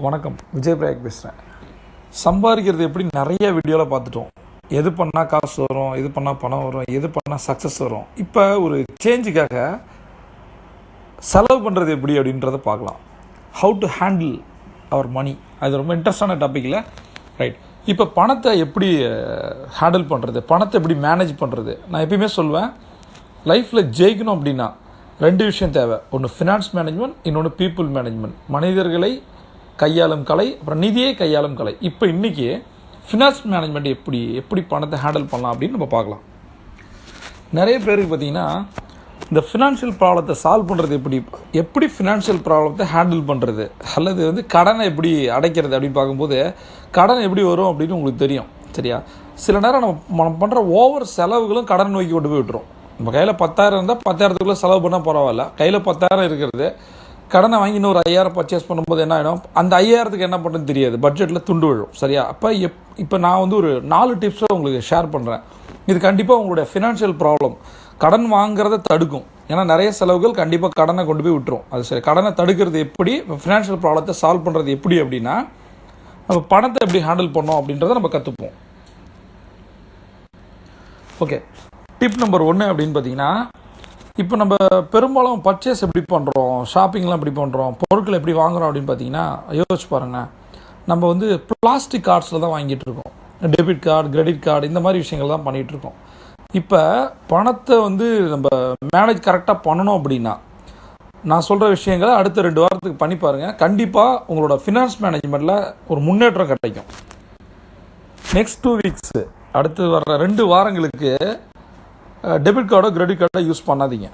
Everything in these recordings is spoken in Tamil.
வணக்கம், விஜய் பிரயாக் பேசுகிறேன். சம்பாதிக்கிறது எப்படி நிறைய வீடியோவில் பார்த்துட்டோம். எது பண்ணால் காசு வரும், எது பண்ணால் பணம் வரும், எது பண்ணால் சக்ஸஸ் வரும். இப்போ ஒரு சேஞ்சுக்காக செலவு பண்ணுறது எப்படி அப்படின்றத பார்க்கலாம். ஹவு டு ஹேண்டில் அவர் மணி, அது ரொம்ப இன்ட்ரெஸ்டான டாப்பிக்கில். ரைட், இப்போ பணத்தை எப்படி ஹேண்டில் பண்ணுறது, பணத்தை எப்படி மேனேஜ் பண்ணுறது. நான் எப்பயுமே சொல்வேன், லைஃப்பில் ஜெயிக்கணும் அப்படின்னா ரெண்டு விஷயம் தேவை. ஒன்று ஃபினான்ஸ் மேனேஜ்மெண்ட், இன்னொன்று பீப்புள் மேனேஜ்மெண்ட். மனிதர்களை கையாளும் கலை, அப்புறம் நிதியை கையாளும் கலை. இப்போ இன்றைக்கி ஃபினான்ஸ் மேனேஜ்மெண்ட் எப்படி பணத்தை ஹேண்டில் பண்ணலாம் அப்படின்னு நம்ம பார்க்கலாம். நிறைய பேருக்கு பார்த்திங்கன்னா இந்த ஃபினான்ஷியல் ப்ராப்ளத்தை சால்வ் பண்ணுறது எப்படி ஃபினான்ஷியல் ப்ராப்ளத்தை ஹேண்டில் பண்ணுறது, அல்லது கடனை எப்படி அடைக்கிறது அப்படின்னு பார்க்கும்போது கடன் எப்படி வரும் அப்படின்னு உங்களுக்கு தெரியும். சரியா, சில நேரம் நம்ம பண்ணுற ஓவர் செலவுகளும் கடன் நோக்கி கொண்டு போய் விட்டுரும். நம்ம கையில் 10,000 இருந்தால் 10,000க்குள்ளே செலவு பண்ணால் பரவாயில்ல. கையில் 10,000 இருக்கிறது, கடனை வாங்கி இன்னொரு 5,000 பர்ச்சேஸ் பண்ணும்போது என்ன ஆகிடும், அந்த 5,000க்கு என்ன பண்ணுறதுன்னு தெரியாது, பட்ஜெட்டில் துண்டு விழும். சரியா, அப்போ இப்போ நான் ஒரு 4 டிப்ஸை உங்களுக்கு ஷேர் பண்ணுறேன். இது கண்டிப்பாக உங்களுடைய ஃபினான்ஷியல் ப்ராப்ளம், கடன் வாங்குறத தடுக்கும். ஏன்னா நிறைய செலவுகள் கண்டிப்பாக கடனை கொண்டு போய் விட்டுரும். அது சரி, கடனை தடுக்கிறது எப்படி, ஃபினான்ஷியல் ப்ராப்ளத்தை சால்வ் பண்ணுறது எப்படி அப்படின்னா, நம்ம பணத்தை எப்படி ஹேண்டில் பண்ணோம் அப்படின்றத நம்ம கற்றுப்போம். ஓகே, டிப் நம்பர் 1 அப்படின்னு பார்த்தீங்கன்னா, இப்போ நம்ம பெரும்பாலும் பர்ச்சேஸ் எப்படி பண்ணுறோம், ஷாப்பிங்லாம் எப்படி பண்ணுறோம், பொருட்கள் எப்படி வாங்குகிறோம் அப்படின்னு பார்த்தீங்கன்னா, யோசிச்சு பாருங்கள். நம்ம பிளாஸ்டிக் கார்ட்ஸில் தான் வாங்கிட்டு இருக்கோம். டெபிட் கார்டு, கிரெடிட் கார்டு, இந்த மாதிரி விஷயங்கள் தான் பண்ணிகிட்டு இருக்கோம். இப்போ பணத்தை நம்ம மேனேஜ் கரெக்டாக பண்ணணும் அப்படின்னா, நான் சொல்கிற விஷயங்களை அடுத்த 2 வாரத்துக்கு பண்ணி பாருங்கள். கண்டிப்பாக உங்களோட ஃபினான்ஸ் மேனேஜ்மெண்ட்டில் ஒரு முன்னேற்றம் கிடைக்கும். நெக்ஸ்ட் 2 வீக்ஸு, அடுத்து வர்ற 2 வாரங்களுக்கு டெபிட் கார்டோ கிரெடிட் கார்டோ யூஸ் பண்ணாதீங்க.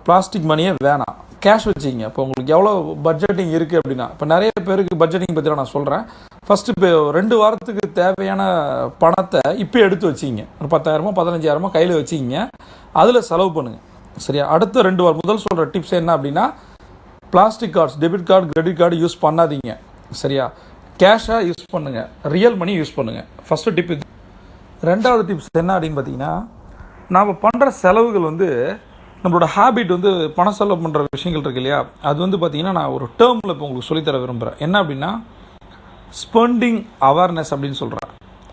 பிளாஸ்டிக் மணியே வேணாம், கேஷ் வச்சிங்க. இப்போ உங்களுக்கு எவ்வளோ பட்ஜெட்டிங் இருக்குது அப்படின்னா, இப்போ நிறைய பேருக்கு பட்ஜெட்டிங் பற்றி நான் சொல்கிறேன். ஃபஸ்ட்டு இப்போ 2 வாரத்துக்கு தேவையான பணத்தை இப்போ எடுத்து வச்சிங்க. ஒரு 10,000 15,000 கையில் வச்சிங்க, அதில் செலவு பண்ணுங்கள். சரியா, அடுத்த 2 வாரம் முதல் சொல்கிற டிப்ஸ் என்ன அப்படின்னா, plastic cards, debit card, credit card use பண்ணாதீங்க. சரியா, கேஷாக யூஸ் பண்ணுங்கள், ரியல் மணி யூஸ் பண்ணுங்கள். ஃபஸ்ட்டு டிப் இது. 2வது டிப்ஸ் என்ன அப்படின்னு பார்த்தீங்கன்னா, நாம் பண்ணுற செலவுகள் நம்மளோட ஹேபிட் பண செலவு பண்ணுற விஷயங்கள் இருக்கு இல்லையா, அது பார்த்திங்கன்னா நான் ஒரு டேர்மில் இப்போ உங்களுக்கு சொல்லித்தர விரும்புகிறேன். என்ன அப்படின்னா, ஸ்பெண்டிங் அவேர்னஸ் அப்படின்னு சொல்கிறேன்.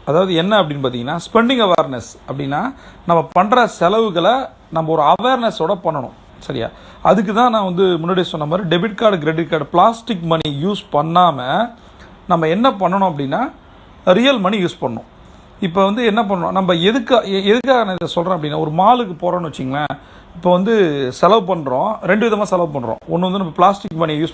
அதாவது என்ன அப்படின்னு பார்த்தீங்கன்னா, ஸ்பெண்டிங் அவேர்னஸ் அப்படின்னா நம்ம பண்ணுற செலவுகளை நம்ம ஒரு அவேர்னஸோட பண்ணணும். சரியா, அதுக்கு தான் நான் முன்னாடியே சொன்ன மாதிரி debit card, credit card, plastic money use பண்ணாமல் நம்ம என்ன பண்ணணும் அப்படின்னா, ரியல் மணி யூஸ் பண்ணணும். இப்போ என்ன பண்ணணும், நம்ம எதுக்காக நான் இதை சொல்கிறேன் அப்படின்னா, ஒரு மாலுக்கு போகிறோன்னு வச்சிங்களேன். இப்போ செலவு பண்ணுறோம், 2 விதமாக செலவு பண்ணுறோம். ஒன்று நம்ம பிளாஸ்டிக் மணி யூஸ்